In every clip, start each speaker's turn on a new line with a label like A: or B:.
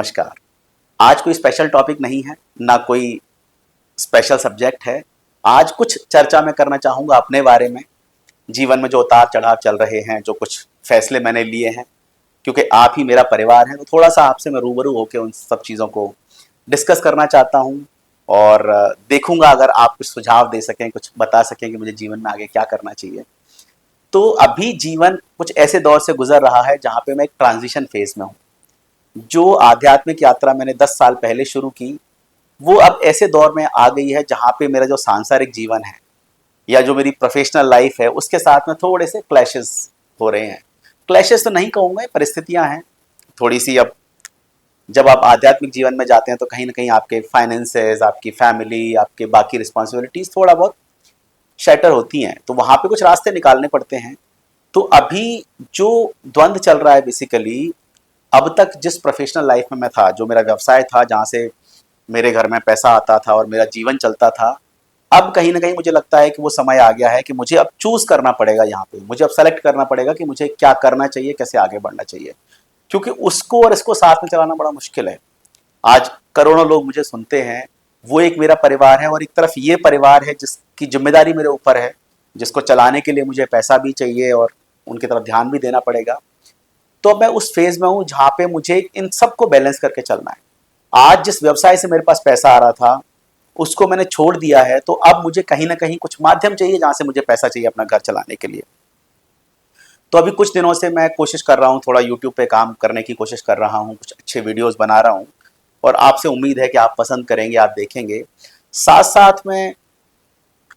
A: नमस्कार। आज कोई स्पेशल टॉपिक नहीं है, ना कोई स्पेशल सब्जेक्ट है। आज कुछ चर्चा मैं करना चाहूँगा अपने बारे में, जीवन में जो उतार-चढ़ाव चल रहे हैं, जो कुछ फैसले मैंने लिए हैं। क्योंकि आप ही मेरा परिवार है, तो थोड़ा-सा आपसे मैं रूबरू होके उन सब चीज़ों को डिस्कस करना चाहता हूँ और देखूँगा अगर आप कुछ सुझाव दे सकें, कुछ बता सकें कि मुझे जीवन में आगे क्या करना चाहिए। तो अभी जीवन कुछ ऐसे दौर से गुज़र रहा है, जहाँ पे मैं एक ट्रांज़िशन फ़ेज़ में हूँ। जो आध्यात्मिक यात्रा मैंने 10 साल पहले शुरू की, वो अब ऐसे दौर में आ गई है जहाँ पे मेरा जो सांसारिक जीवन है या जो मेरी प्रोफेशनल लाइफ है, उसके साथ में थोड़े से क्लैशेस हो रहे हैं। क्लैशेस तो नहीं कहूँगा, परिस्थितियाँ हैं थोड़ी सी। अब जब आप आध्यात्मिक जीवन में जाते हैं तो कहीं ना कहीं आपके फाइनेंसेस, आपकी फैमिली, आपके बाकी रिस्पॉन्सिबिलिटीज थोड़ा बहुत शैटर होती हैं, तो वहाँ पे कुछ रास्ते निकालने पड़ते हैं। तो अभी जो द्वंद्व चल रहा है बेसिकली, अब तक जिस प्रोफेशनल लाइफ में मैं था, जो मेरा व्यवसाय था, जहाँ से मेरे घर में पैसा आता था और मेरा जीवन चलता था, अब कहीं ना कहीं मुझे लगता है कि वो समय आ गया है कि मुझे अब चूज करना पड़ेगा। यहाँ पे मुझे अब सेलेक्ट करना पड़ेगा कि मुझे क्या करना चाहिए, कैसे आगे बढ़ना चाहिए, क्योंकि उसको और इसको साथ में चलाना बड़ा मुश्किल है। आज करोड़ों लोग मुझे सुनते हैं, वो एक मेरा परिवार है और एक तरफ ये परिवार है जिसकी जिम्मेदारी मेरे ऊपर है, जिसको चलाने के लिए मुझे पैसा भी चाहिए और उनकी तरफ ध्यान भी देना पड़ेगा। तो अब मैं उस फेज में हूँ जहाँ पे मुझे इन सबको बैलेंस करके चलना है। आज जिस व्यवसाय से मेरे पास पैसा आ रहा था, उसको मैंने छोड़ दिया है, तो अब मुझे कहीं ना कहीं कुछ माध्यम चाहिए जहाँ से मुझे पैसा चाहिए अपना घर चलाने के लिए। तो अभी कुछ दिनों से मैं कोशिश कर रहा हूँ, थोड़ा यूट्यूब पे काम करने की कोशिश कर रहा हूँ, कुछ अच्छे वीडियोस बना रहा हूँ और आपसे उम्मीद है कि आप पसंद करेंगे, आप देखेंगे। साथ साथ में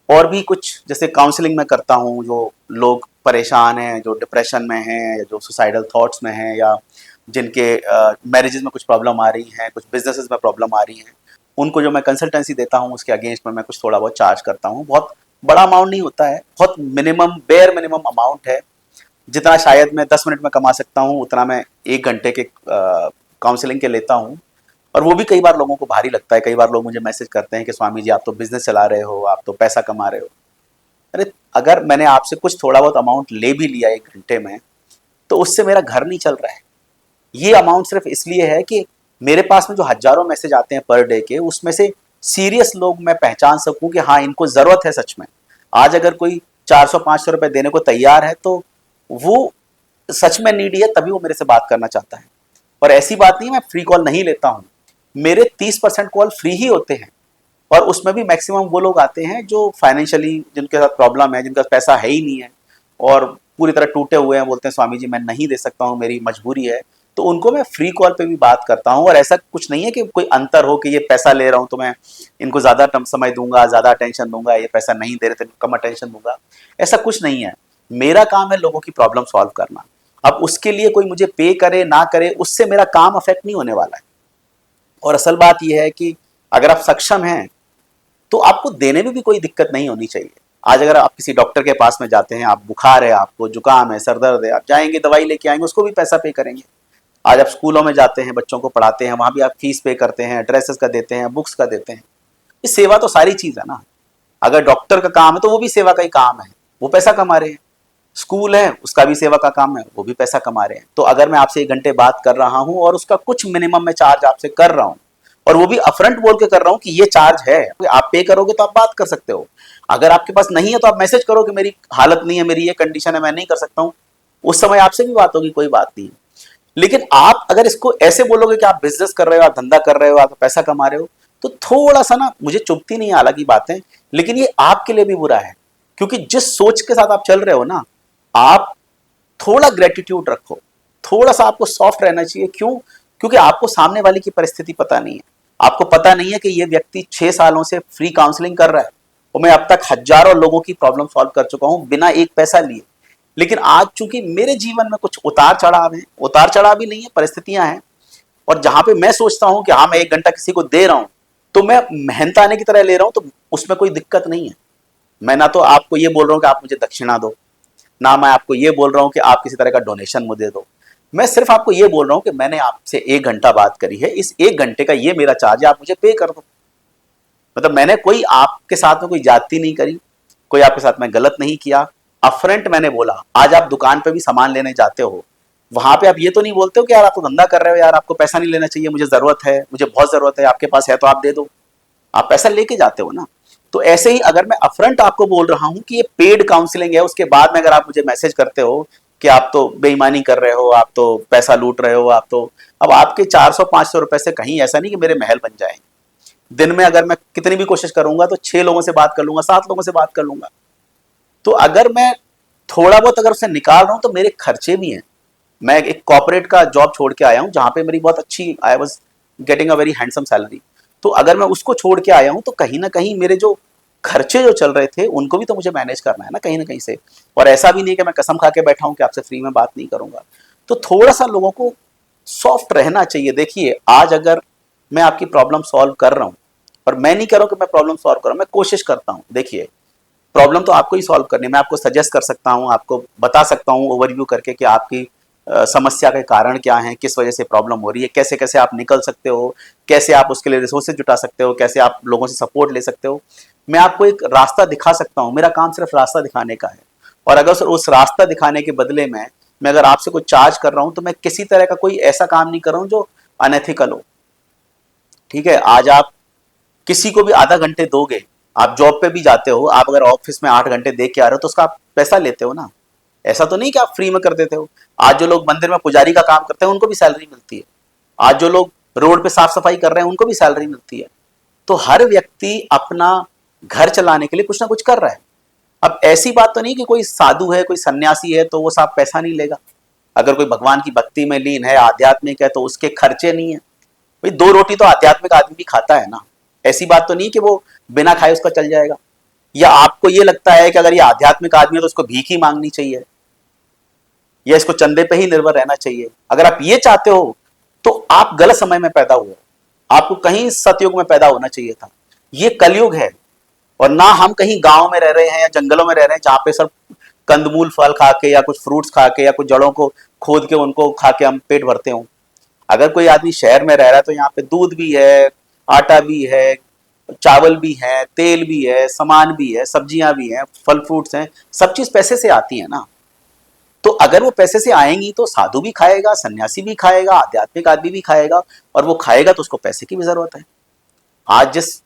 A: और भी कुछ, जैसे काउंसलिंग में करता हूँ, जो लोग परेशान हैं, जो डिप्रेशन में हैं, जो सुसाइडल थॉट्स में हैं, या जिनके मैरिजेस में कुछ प्रॉब्लम आ रही हैं, कुछ बिजनेसेस में प्रॉब्लम आ रही हैं, उनको जो मैं कंसल्टेंसी देता हूँ उसके अगेंस्ट में मैं कुछ थोड़ा बहुत चार्ज करता हूँ। बहुत बड़ा अमाउंट नहीं होता है, बहुत मिनिमम, बेयर मिनिमम अमाउंट है। जितना शायद मैं 10 मिनट में कमा सकता हूँ, उतना मैं 1 घंटे के काउंसलिंग के लेता हूँ। और वो भी कई बार लोगों को भारी लगता है। कई बार लोग मुझे मैसेज करते हैं कि स्वामी जी, आप तो बिजनेस चला रहे हो, आप तो पैसा कमा रहे हो। अरे, अगर मैंने आपसे कुछ थोड़ा बहुत अमाउंट ले भी लिया 1 घंटे में, तो उससे मेरा घर नहीं चल रहा है। ये अमाउंट सिर्फ इसलिए है कि मेरे पास में जो हजारों मैसेज आते हैं पर डे के, उसमें से सीरियस लोग मैं पहचान सकूं कि हाँ, इनको जरूरत है सच में। आज अगर कोई 400-500 रुपए देने को तैयार है, तो वो सच में नीडी है, तभी वो मेरे से बात करना चाहता है। और ऐसी बात नहीं मैं फ्री कॉल नहीं लेता हूँ, मेरे 30% कॉल फ्री ही होते हैं। और उसमें भी मैक्सिमम वो लोग आते हैं जो फाइनेंशियली, जिनके साथ प्रॉब्लम है, जिनका पैसा है ही नहीं है और पूरी तरह टूटे हुए हैं, बोलते हैं स्वामी जी मैं नहीं दे सकता हूँ, मेरी मजबूरी है। तो उनको मैं फ्री कॉल पे भी बात करता हूँ। और ऐसा कुछ नहीं है कि कोई अंतर हो कि ये पैसा ले रहा हूँ तो मैं इनको ज़्यादा समय दूंगा, ज़्यादा अटेंशन दूंगा, ये पैसा नहीं दे रहे तो कम अटेंशन दूंगा। ऐसा कुछ नहीं है। मेरा काम है लोगों की प्रॉब्लम सॉल्व करना। अब उसके लिए कोई मुझे पे करे ना करे, उससे मेरा काम अफेक्ट नहीं होने वाला है। और असल बात यह है कि अगर आप सक्षम हैं, तो आपको देने में भी कोई दिक्कत नहीं होनी चाहिए। आज अगर आप किसी डॉक्टर के पास में जाते हैं, आप बुखार है, आपको जुकाम है, सर दर्द है, आप जाएंगे, दवाई लेके आएंगे, उसको भी पैसा पे करेंगे। आज आप स्कूलों में जाते हैं, बच्चों को पढ़ाते हैं, वहां भी आप फीस पे करते हैं, ड्रेसेस का देते हैं, बुक्स का देते हैं। ये सेवा तो सारी चीज है ना। अगर डॉक्टर का काम है तो वो भी सेवा का ही काम है, वो पैसा कमा रहे हैं। स्कूल है, उसका भी सेवा का काम है, वो भी पैसा कमा रहे हैं। तो अगर मैं आपसे 1 घंटे बात कर रहा हूं और उसका कुछ मिनिमम मैं चार्ज आपसे कर रहा हूं, और वो भी अपफ्रंट बोल के कर रहा हूं कि ये चार्ज है, आप पे करोगे तो आप बात कर सकते हो। अगर आपके पास नहीं है तो आप मैसेज करो कि मेरी हालत नहीं है, मेरी ये कंडीशन है, मैं नहीं कर सकता हूं। उस समय आपसे भी बात होगी, कोई बात नहीं। लेकिन आप अगर इसको ऐसे बोलोगे कि आप बिजनेस कर रहे हो, आप धंधा कर रहे हो, आप पैसा कमा रहे हो, तो थोड़ा सा ना, मुझे चुभती नहीं है हालांकि बातें, लेकिन ये आपके लिए भी बुरा है। क्योंकि जिस सोच के साथ आप चल रहे हो ना, आप थोड़ा ग्रेटिट्यूड रखो, थोड़ा सा आपको सॉफ्ट रहना चाहिए। क्यों? क्योंकि आपको सामने वाले की परिस्थिति पता नहीं है। आपको पता नहीं है कि ये व्यक्ति 6 सालों से फ्री काउंसलिंग कर रहा है और मैं अब तक हजारों लोगों की प्रॉब्लम सॉल्व कर चुका हूं बिना एक पैसा लिए। लेकिन आज चूंकि मेरे जीवन में कुछ उतार चढ़ाव है, उतार चढ़ाव भी नहीं है, परिस्थितियां हैं, और जहां पे मैं सोचता हूं कि हाँ, मैं 1 घंटा किसी को दे रहा हूं, तो मैं मेहनताने की तरह ले रहा हूं, तो उसमें कोई दिक्कत नहीं है। मैं ना तो आपको ये बोल रहा हूं कि आप मुझे दक्षिणा दो, ना मैं आपको ये बोल रहा हूं कि आप किसी तरह का डोनेशन मुझे दो। मैं सिर्फ आपको ये बोल रहा हूं कि मैंने आपसे 1 घंटा बात करी है, इस 1 घंटे का ये मेरा चार्ज है, आप मुझे पे कर दो। मतलब मैंने कोई आपके साथ में कोई जाति नहीं करी, कोई आपके साथ में गलत नहीं किया। अपफ्रंट मैंने बोला। आज आप दुकान पे भी सामान लेने जाते हो, वहां पे आप ये तो नहीं बोलते हो कि यार आप तो धंधा कर रहे हो, यार आपको पैसा नहीं लेना चाहिए, मुझे जरूरत है, मुझे बहुत जरूरत है, आपके पास है तो आप दे दो। आप पैसा लेके जाते हो ना। तो ऐसे ही अगर मैं अपफ्रंट आपको बोल रहा हूं कि ये पेड काउंसलिंग है, उसके बाद में अगर आप मुझे मैसेज करते हो कि आप तो बेईमानी कर रहे हो, आप तो पैसा लूट रहे हो, आप तो, अब आपके 400-500 रुपए से कहीं ऐसा नहीं कि मेरे महल बन जाए। दिन में अगर मैं कितनी भी कोशिश करूंगा तो 6 लोगों से बात कर लूंगा, 7 लोगों से बात कर लूंगा। तो अगर मैं थोड़ा बहुत अगर उसे निकाल रहा हूं तो मेरे खर्चे भी हैं। मैं एक कॉर्पोरेट का जॉब छोड़ के आया हूं जहां पे मेरी बहुत अच्छी, I was getting a very handsome salary. तो अगर मैं उसको छोड़ के आया हूं तो कहीं ना कहीं मेरे जो खर्चे जो चल रहे थे उनको भी तो मुझे मैनेज करना है ना कहीं से। और ऐसा भी नहीं कि मैं कसम खा के बैठा हूं कि आपसे फ्री में बात नहीं करूंगा। तो थोड़ा सा लोगों को सॉफ्ट रहना चाहिए। देखिए, आज अगर मैं आपकी प्रॉब्लम सॉल्व कर रहा हूं, पर मैं नहीं कर रहा हूं कि मैं प्रॉब्लम सॉल्व कर रहा हूं, मैं कोशिश करता हूं। देखिए, प्रॉब्लम तो आपको ही सॉल्व करनी है। मैं आपको सजेस्ट कर सकता हूँ, आपको बता सकता हूँ ओवरव्यू करके कि आपकी समस्या के कारण क्या हैं, किस वजह से प्रॉब्लम हो रही है, कैसे कैसे आप निकल सकते हो, कैसे आप उसके लिए रिसोर्सेज जुटा सकते हो, कैसे आप लोगों से सपोर्ट ले सकते हो। मैं आपको एक रास्ता दिखा सकता हूँ। मेरा काम सिर्फ रास्ता दिखाने का है। और अगर उस रास्ता दिखाने के बदले में मैं अगर आपसे कोई चार्ज कर रहा हूँ तो मैं किसी तरह का कोई ऐसा काम नहीं कर रहा हूँ जो अनएथिकल हो। ठीक है, आज आप किसी को भी आधा घंटे दोगे, आप जॉब पे भी जाते हो, आप अगर ऑफिस में 8 घंटे दे के आ रहे हो तो उसका आप पैसा लेते हो ना। ऐसा तो नहीं कि आप फ्री में कर देते हो। आज जो लोग मंदिर में पुजारी का काम करते हैं उनको भी सैलरी मिलती है। आज जो लोग रोड पे साफ सफाई कर रहे हैं उनको भी सैलरी मिलती है। तो हर व्यक्ति अपना घर चलाने के लिए कुछ ना कुछ कर रहा है। अब ऐसी बात तो नहीं कि कोई साधु है, कोई सन्यासी है तो वो साफ पैसा नहीं लेगा। अगर कोई भगवान की भक्ति में लीन है, आध्यात्मिक है, तो उसके खर्चे नहीं है। भाई 2 रोटी तो आध्यात्मिक आदमी भी खाता है ना। ऐसी बात तो नहीं कि वो बिना खाए उसका चल जाएगा। या आपको ये लगता है कि अगर ये आध्यात्मिक आदमी है तो उसको भीख ही मांगनी चाहिए या इसको चंदे पे ही निर्भर रहना चाहिए? अगर आप ये चाहते हो तो आप गलत समय में पैदा हुए। आपको कहीं सतयुग में पैदा होना चाहिए था। ये कलयुग है। और ना हम कहीं गांव में रह रहे हैं या जंगलों में रह रहे हैं जहां पे सब कंदमूल फल खा के या कुछ फ्रूट्स खा के या कुछ जड़ों को खोद के उनको खा के हम पेट भरते हो। अगर कोई आदमी शहर में रह रहा है तो यहाँ पे दूध भी है, आटा भी है, चावल भी है, तेल भी है, सामान भी है, सब्जियां भी हैं, फल फ्रूट्स हैं। सब चीज पैसे से आती है ना। तो अगर वो पैसे से आएंगी तो साधु भी खाएगा, सन्यासी भी खाएगा, आध्यात्मिक आदमी भी खाएगा। और वो खाएगा तो उसको पैसे की भी जरूरत है। आज जिस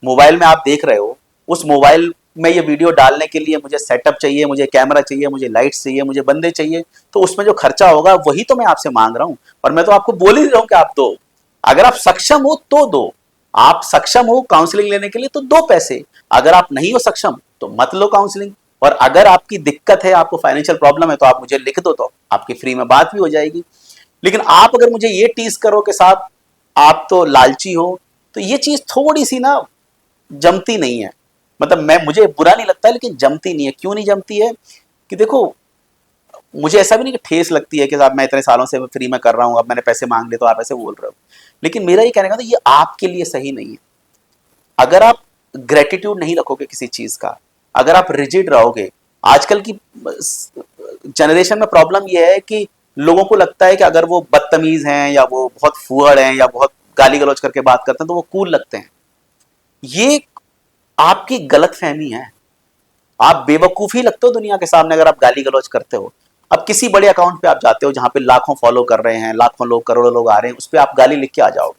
A: मोबाइल में आप देख रहे हो, उस मोबाइल में ये वीडियो डालने के लिए मुझे सेटअप चाहिए, मुझे कैमरा चाहिए, मुझे लाइट्स चाहिए, मुझे बंदे चाहिए। तो उसमें जो खर्चा होगा वही तो मैं आपसे मांग रहा हूं। और मैं तो आपको बोल ही रहा हूं कि आप दो। अगर आप सक्षम हो तो दो। आप सक्षम हो काउंसलिंग लेने के लिए तो दो पैसे। अगर आप नहीं हो सक्षम तो मत लो काउंसलिंग। और अगर आपकी दिक्कत है, आपको फाइनेंशियल प्रॉब्लम है, तो आप मुझे लिख दो, तो आपकी फ्री में बात भी हो जाएगी। लेकिन आप अगर मुझे ये टीज करो कि साहब आप तो लालची हो, तो ये चीज थोड़ी सी ना जमती नहीं है। मतलब मैं, मुझे बुरा नहीं लगता है लेकिन जमती नहीं है। क्यों नहीं जमती है? कि देखो, मुझे ऐसा भी नहीं कि ठेस लगती है कि साहब मैं इतने सालों से फ्री में कर रहा हूं, अब मैंने पैसे मांग लिए तो आप ऐसे बोल रहे हो। लेकिन मेरा ये कहने का तो ये आपके लिए सही नहीं है। अगर आप ग्रेटिट्यूड नहीं रखोगे किसी चीज का, अगर आप रिजिड रहोगे। आजकल की जनरेशन में प्रॉब्लम यह है कि लोगों को लगता है कि अगर वो बदतमीज हैं या वो बहुत फुहड़ हैं या बहुत गाली गलौज करके बात करते हैं तो वो कूल लगते हैं। ये आपकी गलत फहमी है। आप बेवकूफी लगते हो दुनिया के सामने अगर आप गाली गलौज करते हो। अब किसी बड़े अकाउंट पे आप जाते हो जहां पे लाखों फॉलो कर रहे हैं, लाखों लोग, करोड़ों लोग आ रहे हैं, उस पर आप गाली लिख के आ जाओगे।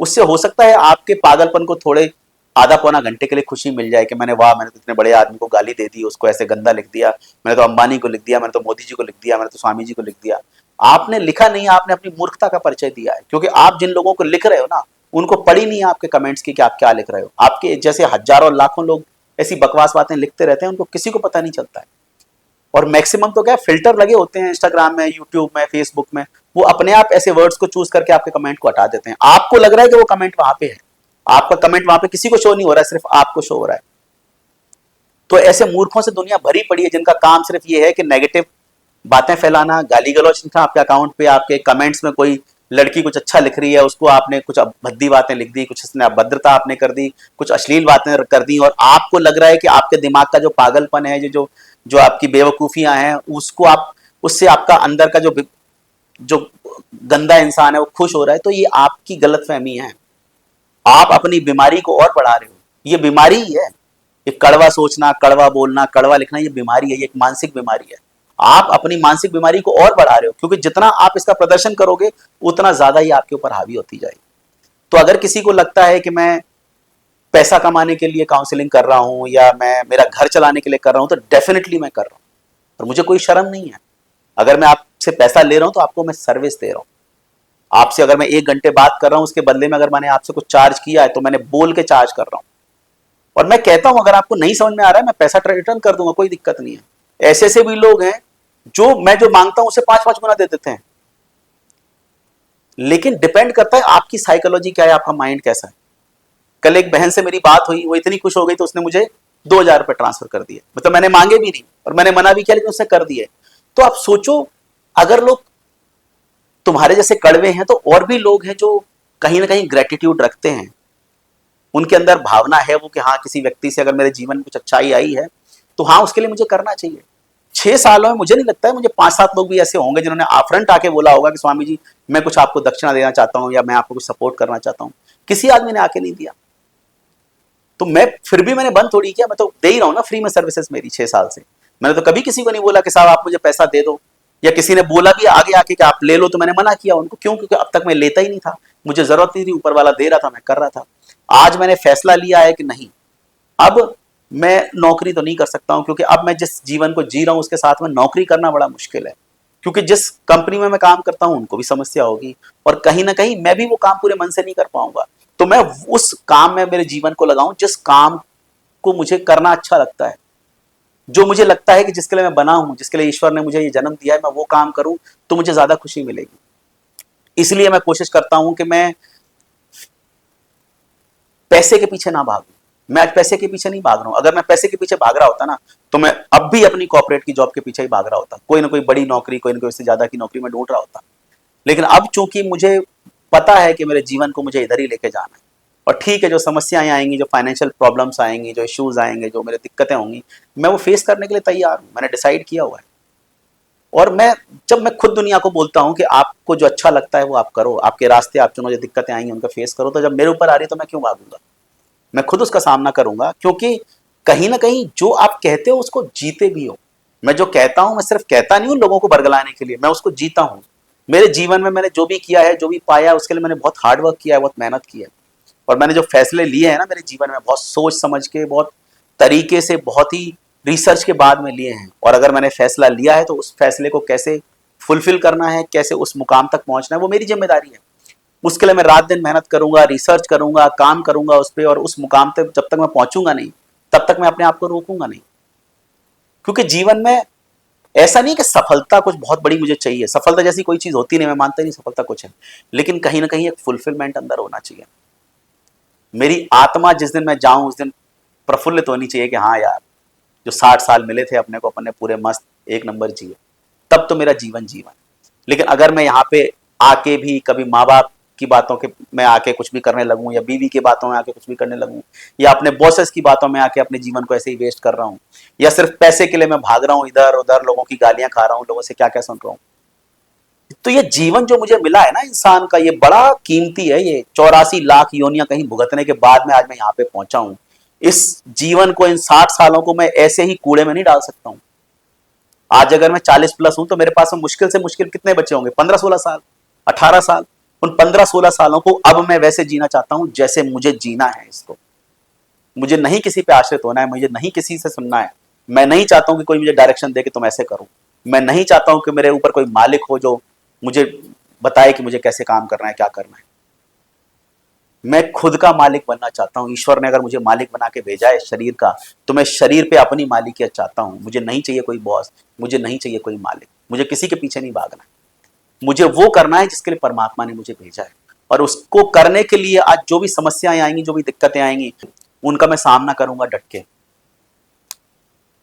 A: उससे हो सकता है आपके पागलपन को थोड़े आधा पौना घंटे के लिए खुशी मिल जाए कि मैंने, वाह, मैंने तो इतने बड़े आदमी को गाली दे दी, उसको ऐसे गंदा लिख दिया, मैंने तो अंबानी को लिख दिया, मैंने तो मोदी जी को लिख दिया, मैंने तो स्वामी जी को लिख दिया। आपने लिखा नहीं, आपने अपनी मूर्खता का परिचय दिया है। क्योंकि आप जिन लोगों को लिख रहे हो ना, उनको पड़ी नहीं है आपके कमेंट्स की कि आप क्या लिख रहे हो। आपके जैसे हजारों लाखों लोग ऐसी बकवास बातें लिखते रहते हैं, उनको किसी को पता नहीं चलता है। और मैक्सिमम तो क्या है, फिल्टर लगे होते हैं इंस्टाग्राम में, यूट्यूब में, फेसबुक में। वो अपने आप ऐसे वर्ड्स को चूज करके आपके कमेंट को हटा देते हैं। आपको लग रहा है कि वो कमेंट वहां पे है, आपका कमेंट वहां पे किसी को शो नहीं हो रहा है, सिर्फ आपको शो हो रहा है। तो ऐसे मूर्खों से दुनिया भरी पड़ी है जिनका काम सिर्फ ये है कि नेगेटिव बातें फैलाना, गाली गलौज लिखना आपके अकाउंट पे। आपके कमेंट्स में कोई लड़की कुछ अच्छा लिख रही है, उसको आपने कुछ भद्दी बातें लिख दी, कुछ इसने अभद्रता आपने कर दी, कुछ अश्लील बातें कर दी। और आपको लग रहा है कि आपके दिमाग का जो पागलपन है, जो जो आपकी बेवकूफियां हैं, उसको आप, उससे आपका अंदर का जो जो गंदा इंसान है वो खुश हो रहा है। तो ये आपकी गलतफहमी है। आप अपनी बीमारी को और बढ़ा रहे हो। ये बीमारी ही है। ये कड़वा सोचना, कड़वा बोलना, कड़वा लिखना, ये बीमारी है, ये एक मानसिक बीमारी है। आप अपनी मानसिक बीमारी को और बढ़ा रहे हो, क्योंकि जितना आप इसका प्रदर्शन करोगे उतना ज्यादा ही आपके ऊपर हावी होती जाएगी। तो अगर किसी को लगता है कि मैं पैसा कमाने के लिए काउंसलिंग कर रहा हूं या मैं मेरा घर चलाने के लिए कर रहा हूं, तो डेफिनेटली मैं कर रहा हूं और मुझे कोई शर्म नहीं है। अगर मैं आपसे पैसा ले रहा हूं तो आपको मैं सर्विस दे रहा हूं। आपसे अगर मैं 1 घंटे बात कर रहा हूं, उसके बदले में अगर मैंने आपसे कुछ चार्ज किया है तो मैंने बोल के चार्ज कर रहा हूं। और मैं कहता हूं अगर आपको नहीं समझ में आ रहा है, मैं पैसा रिटर्न कर दूंगा, कोई दिक्कत नहीं है। ऐसे ऐसे भी लोग हैं जो मैं जो मांगता हूं उसे 5-5 गुना दे देते हैं। लेकिन डिपेंड करता है आपकी साइकोलॉजी क्या है, आपका माइंड कैसा है। कल एक बहन से मेरी बात हुई, वो इतनी खुश हो गई तो उसने मुझे 2,000 रुपए ट्रांसफर कर दिए। मतलब मैंने मांगे भी नहीं और मैंने मना भी किया, लेकिन उसने कर दिए। तो आप सोचो, अगर लोग तुम्हारे जैसे कड़वे हैं तो और भी लोग हैं जो कहीं ना कहीं ग्रेटिट्यूड रखते हैं, उनके अंदर भावना है वो कि हाँ, किसी व्यक्ति से अगर मेरे जीवन में कुछ अच्छाई आई है तो हाँ, उसके लिए मुझे करना चाहिए। 6 सालों में मुझे नहीं लगता है, मुझे 5-7 लोग भी ऐसे होंगे जिन्होंने आफरंट आके बोला होगा कि स्वामी जी मैं कुछ आपको दक्षिणा देना चाहता हूं या मैं आपको कुछ सपोर्ट करना चाहता हूं। किसी आदमी ने आके नहीं दिया। तो मैं फिर भी मैंने बंद थोड़ी किया, मैं तो दे ही रहा हूं ना फ्री में सर्विसेज मेरी 6 साल से। मैंने तो कभी किसी को नहीं बोला कि साहब आप मुझे पैसा दे दो, या किसी ने बोला भी आगे आके कि आप ले लो तो मैंने मना किया उनको। क्यों? क्योंकि अब तक मैं लेता ही नहीं था, मुझे जरूरत नहीं थी, ऊपर वाला दे रहा था, मैं कर रहा था। आज मैंने फैसला लिया है कि नहीं, अब मैं नौकरी तो नहीं कर सकता हूं, क्योंकि अब मैं जिस जीवन को जी रहा हूं उसके साथ में नौकरी करना बड़ा मुश्किल है। क्योंकि जिस कंपनी में मैं काम करता हूं उनको भी समस्या होगी और कहीं ना कहीं मैं भी वो काम पूरे मन से नहीं कर पाऊंगा। तो मैं उस काम में मेरे जीवन को लगाऊं जिस काम को मुझे करना अच्छा लगता है, जो मुझे लगता है कि जिसके लिए मैं बना हूं, जिसके लिए ईश्वर ने मुझे ये जन्म दिया है, मैं वो काम करूं तो मुझे ज्यादा खुशी मिलेगी। इसलिए मैं कोशिश करता हूं कि मैं पैसे के पीछे ना भागूं। मैं आज पैसे के पीछे नहीं भाग रहा हूं। अगर मैं पैसे के पीछे भाग रहा होता ना तो मैं अब भी अपनी कॉर्पोरेट की जॉब के पीछे ही भाग रहा होता, कोई ना कोई बड़ी नौकरी, कोई ना कोई इससे ज्यादा की नौकरी में ढूंढ रहा होता। लेकिन अब चूंकि मुझे पता है कि मेरे जीवन को मुझे इधर ही लेके जाना है, और ठीक है, जो समस्याएं आएंगी, जो फाइनेंशियल प्रॉब्लम्स आएंगी, जो इश्यूज आएंगे, जो मेरे दिक्कतें होंगी, मैं वो फेस करने के लिए तैयार हूं। मैंने डिसाइड किया हुआ है। और जब मैं खुद दुनिया को बोलता हूं कि आपको जो अच्छा लगता है वो आप करो, आपके रास्ते आप चुनो, जो दिक्कतें आएंगी उनका फेस करो, तो जब मेरे ऊपर आ रही है तो मैं क्यों भागूंगा? मैं खुद उसका सामना करूंगा, क्योंकि कहीं ना कहीं जो आप कहते हो उसको जीते भी हो। मैं जो कहता हूं, मैं सिर्फ कहता नहीं हूं लोगों को बरगलाने के लिए, मैं उसको जीता हूं। मेरे जीवन में मैंने जो भी किया है, जो भी पाया है, उसके लिए मैंने बहुत हार्ड वर्क किया है, बहुत मेहनत की है। और मैंने जो फैसले लिए हैं ना मेरे जीवन में, बहुत सोच समझ के, बहुत तरीके से, बहुत ही रिसर्च के बाद में लिए हैं। और अगर मैंने फैसला लिया है तो उस फैसले को कैसे फुलफिल करना है, कैसे उस मुकाम तक पहुंचना है, वो मेरी जिम्मेदारी है। उसके लिए मैं रात दिन मेहनत करूंगा, रिसर्च करूंगा, काम करूंगा उस पर, और उस मुकाम तक जब तक मैं पहुंचूंगा नहीं तब तक मैं अपने आप को रोकूंगा नहीं। क्योंकि जीवन में ऐसा नहीं कि सफलता कुछ बहुत बड़ी मुझे चाहिए, सफलता जैसी कोई चीज होती नहीं, मैं मानता नहीं सफलता कुछ है, लेकिन कहीं ना कहीं एक फुलफिलमेंट अंदर होना चाहिए। मेरी आत्मा जिस दिन मैं जाऊं उस दिन प्रफुल्लित होनी चाहिए कि हाँ यार, जो 60 साल मिले थे अपने को, अपन ने पूरे मस्त एक नंबर जिए, तब तो मेरा जीवन जीवन। लेकिन अगर मैं यहाँ पे आके भी कभी माँ बाप की बातों के में आके कुछ भी करने लगूं, या बीवी की बातों में आके कुछ भी करने लगूं, या अपने बॉसेस की बातों में आके अपने जीवन को ऐसे ही वेस्ट कर रहा हूं, या सिर्फ पैसे के लिए मैं भाग रहा हूं इधर उधर, लोगों की गालियां खा रहा हूं, लोगों से क्या क्या सुन रहा हूं, तो ये जीवन जो मुझे मिला है ना इंसान का, ये बड़ा कीमती है। ये 84 लाख योनियां कहीं भुगतने के बाद में आज मैं यहाँ पे पहुंचा हूं। इस जीवन को, इन 60 सालों को मैं ऐसे ही कूड़े में नहीं डाल सकता हूं। आज अगर मैं 40+ हूं तो मेरे पास में मुश्किल से मुश्किल कितने बच्चे होंगे? 15-16 साल, 18 साल। उन 15-16 सालों को अब मैं वैसे जीना चाहता हूं जैसे मुझे जीना है इसको। मुझे नहीं किसी पे आश्रित होना है, मुझे नहीं किसी से सुनना है। मैं नहीं चाहता हूं कि कोई मुझे डायरेक्शन दे कि तुम ऐसे करो। मैं नहीं चाहता हूं कि मेरे ऊपर कोई मालिक हो जो मुझे बताए कि मुझे कैसे काम करना है, क्या करना है। मैं खुद का मालिक बनना चाहता हूं। ईश्वर ने अगर मुझे मालिक बना के भेजा है शरीर का, तो मैं शरीर पे अपनी मालिकियत चाहता हूं। मुझे नहीं चाहिए कोई बॉस, मुझे नहीं चाहिए कोई मालिक, मुझे किसी के पीछे नहीं भागना है। मुझे वो करना है जिसके लिए परमात्मा ने मुझे भेजा है। और उसको करने के लिए आज जो भी समस्याएं आएंगी, जो भी दिक्कतें आएंगी, उनका मैं सामना करूंगा डट के।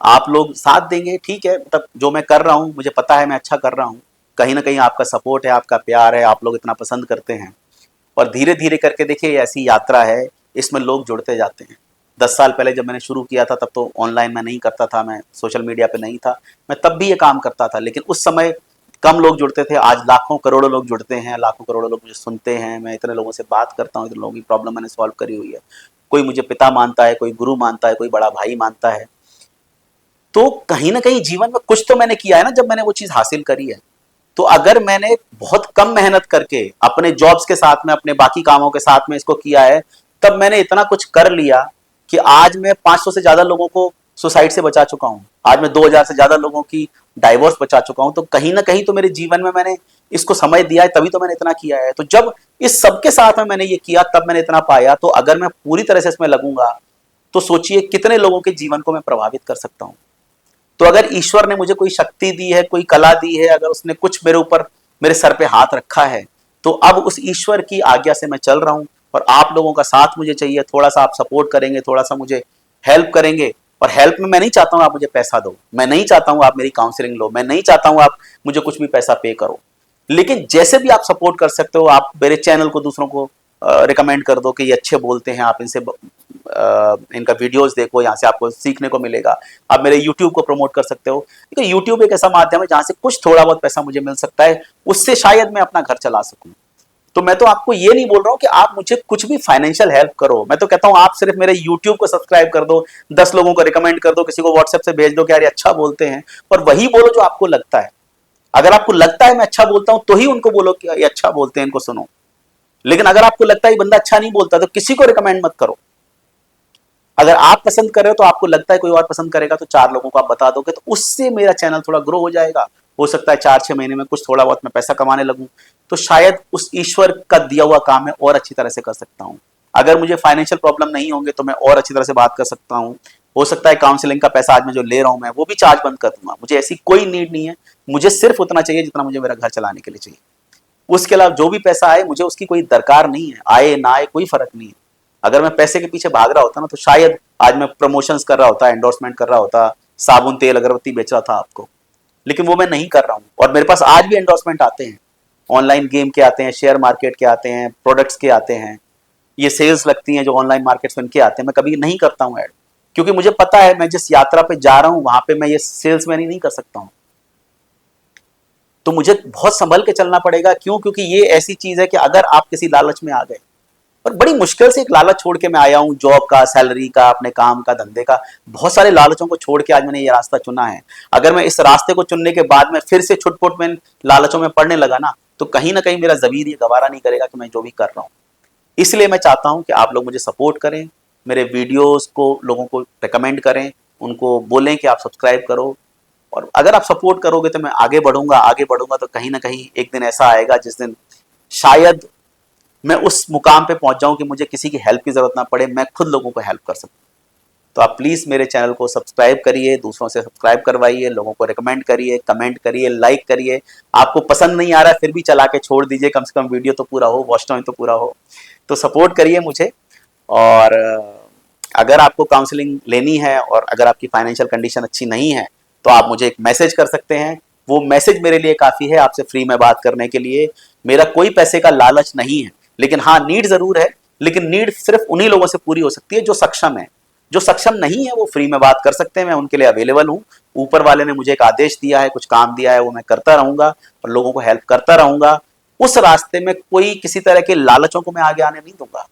A: आप लोग साथ देंगे, ठीक है, मतलब जो मैं कर रहा हूं मुझे पता है मैं अच्छा कर रहा हूं। कहीं ना कहीं आपका सपोर्ट है, आपका प्यार है, आप लोग इतना पसंद करते हैं। और धीरे धीरे करके देखिए, ऐसी यात्रा है, इसमें लोग जुड़ते जाते हैं। 10 साल पहले जब मैंने शुरू किया था तब तो ऑनलाइन मैं नहीं करता था, मैं सोशल मीडिया पे नहीं था, मैं तब भी ये काम करता था, लेकिन उस समय कम लोग जुड़ते थे। आज लाखों करोड़ों लोग जुड़ते हैं, लाखों करोड़ों लोग मुझे सुनते हैं। मैं इतने लोगों से बात करता हूँ, इतने लोगों की प्रॉब्लम मैंने सॉल्व करी हुई है। कोई मुझे पिता मानता है, कोई गुरु मानता है, कोई बड़ा भाई मानता है। तो कहीं ना कहीं जीवन में कुछ तो मैंने किया है ना जब मैंने वो चीज हासिल करी है। तो अगर मैंने बहुत कम मेहनत करके अपने जॉब्स के साथ में अपने बाकी कामों के साथ में इसको किया है, तब मैंने इतना कुछ कर लिया कि आज मैं 500 से ज्यादा लोगों को सुसाइड से बचा चुका हूं, आज मैं 2000 से ज्यादा लोगों की डाइवोर्स बचा चुका हूं। तो कहीं ना कहीं तो मेरे जीवन में मैंने इसको समय दिया है, तभी तो मैंने इतना किया है। तो जब इस सबके साथ में मैंने ये किया तब मैंने इतना पाया। तो अगर मैं पूरी तरह से इसमें लगूंगा तो सोचिए कितने लोगों के जीवन को मैं प्रभावित कर सकता हूं। तो अगर ईश्वर ने मुझे कोई शक्ति दी है, कोई कला दी है, अगर उसने कुछ मेरे ऊपर, मेरे सर पे हाथ रखा है, तो अब उस ईश्वर की आज्ञा से मैं चल रहा हूं। और आप लोगों का साथ मुझे चाहिए, थोड़ा सा आप सपोर्ट करेंगे, थोड़ा सा मुझे हेल्प करेंगे। और हेल्प में मैं नहीं चाहता हूं आप मुझे पैसा दो, मैं नहीं चाहता हूं आप मेरी काउंसलिंग लो, मैं नहीं चाहता हूं आप मुझे कुछ भी पैसा पे करो। लेकिन जैसे भी आप सपोर्ट कर सकते हो, आप मेरे चैनल को दूसरों को रिकमेंड कर दो कि ये अच्छे बोलते हैं, आप इनसे इनका वीडियोस देखो, यहाँ से आपको सीखने को मिलेगा। आप मेरे यूट्यूब को प्रमोट कर सकते हो, क्योंकि यूट्यूब एक ऐसा माध्यम है जहां से कुछ थोड़ा बहुत पैसा मुझे मिल सकता है, उससे शायद मैं अपना घर चला सकूं। तो मैं तो आपको ये नहीं बोल रहा हूं कि आप मुझे कुछ भी फाइनेंशियल हेल्प करो, मैं तो कहता हूं आप सिर्फ मेरे यूट्यूब को सब्सक्राइब कर दो, 10 लोगों को रिकमेंड कर दो, किसी को व्हाट्सएप से भेज दो कि यार अच्छा बोलते हैं, और वही बोलो जो आपको लगता है। अगर आपको लगता है मैं अच्छा बोलता हूं तो ही उनको बोलो कि ये अच्छा बोलते हैं, इनको सुनो। लेकिन अगर आपको लगता है बंदा अच्छा नहीं बोलता तो किसी को रिकमेंड मत करो। अगर आप पसंद कर रहे हो तो आपको लगता है कोई और पसंद करेगा तो 4 लोगों को आप बता दोगे, तो उससे मेरा चैनल थोड़ा ग्रो हो जाएगा। हो सकता है 4-6 महीने में कुछ थोड़ा बहुत मैं पैसा कमाने लगूं, तो शायद उस ईश्वर का दिया हुआ काम मैं और अच्छी तरह से कर सकता हूं। अगर मुझे फाइनेंशियल प्रॉब्लम नहीं होंगे तो मैं और अच्छी तरह से बात कर सकता हूं। हो सकता है काउंसलिंग का पैसा आज मैं जो ले रहा हूं मैं वो भी चार्ज बंद कर दूंगा, मुझे ऐसी कोई नीड नहीं है। मुझे सिर्फ उतना चाहिए जितना मुझे मेरा घर चलाने के लिए चाहिए। उसके अलावा जो भी पैसा आए मुझे उसकी कोई दरकार नहीं है, आए ना आए कोई फर्क नहीं है। अगर मैं पैसे के पीछे भाग रहा होता ना तो शायद आज मैं प्रमोशंस कर रहा होता, एंडोर्समेंट कर रहा होता, साबुन तेल अगरबत्ती बेच रहा था आपको। लेकिन वो मैं नहीं कर रहा हूं, और मेरे पास आज भी एंडोर्समेंट आते हैं, ऑनलाइन गेम के आते हैं, शेयर मार्केट के आते हैं, प्रोडक्ट्स के आते हैं, ये सेल्स लगती हैं जो ऑनलाइन मार्केट्स में इनके आते हैं। मैं कभी नहीं करता हूं ऐड, क्योंकि मुझे पता है मैं जिस यात्रा पे जा रहा हूं वहां पे मैं ये सेल्समैन ही नहीं कर सकता हूं। तो मुझे बहुत संभल के चलना पड़ेगा। क्यों? क्योंकि ये ऐसी चीज है कि अगर आप किसी लालच में आ गए, और बड़ी मुश्किल से एक लालच छोड़ के मैं आया हूं, जॉब का, सैलरी का, अपने काम का, धंधे का, बहुत सारे लालचों को छोड़ के आज मैंने ये रास्ता चुना है। अगर मैं इस रास्ते को चुनने के बाद में फिर से छुटपुट में लालचों में पड़ने लगा तो कहीं ना कहीं मेरा ज़मीर ये गवारा नहीं करेगा कि मैं जो भी कर रहा हूं। इसलिए मैं चाहता हूं कि आप लोग मुझे सपोर्ट करें, मेरे वीडियोस को लोगों को रिकमेंड करें, उनको बोलें कि आप सब्सक्राइब करो। और अगर आप सपोर्ट करोगे तो मैं आगे बढ़ूंगा, आगे बढ़ूंगा तो कहीं ना कहीं एक दिन ऐसा आएगा जिस दिन शायद मैं उस मुकाम पे पहुंच जाऊं कि मुझे किसी की हेल्प की जरूरत ना पड़े, मैं खुद लोगों को हेल्प कर सकूं। तो आप प्लीज मेरे चैनल को सब्सक्राइब करिए, दूसरों से सब्सक्राइब करवाइए, लोगों को रिकमेंड करिए, कमेंट करिए, लाइक करिए। आपको पसंद नहीं आ रहा है फिर भी चला के छोड़ दीजिए, कम से कम वीडियो तो पूरा हो, वॉच टाइम तो पूरा हो। तो सपोर्ट करिए मुझे। और अगर आपको काउंसलिंग लेनी है और अगर आपकी फाइनेंशियल कंडीशन अच्छी नहीं है तो आप मुझे एक मैसेज कर सकते हैं। वो मैसेज मेरे लिए काफ़ी है आपसे फ्री में बात करने के लिए। मेरा कोई पैसे का लालच नहीं है, लेकिन हाँ नीड ज़रूर है। लेकिन नीड सिर्फ उन्हीं लोगों से पूरी हो सकती है जो सक्षम है। जो सक्षम नहीं है वो फ्री में बात कर सकते हैं, मैं उनके लिए अवेलेबल हूँ। ऊपर वाले ने मुझे एक आदेश दिया है, कुछ काम दिया है, वो मैं करता रहूँगा और लोगों को हेल्प करता रहूँगा। उस रास्ते में कोई किसी तरह के लालचों को मैं आगे आने नहीं दूंगा।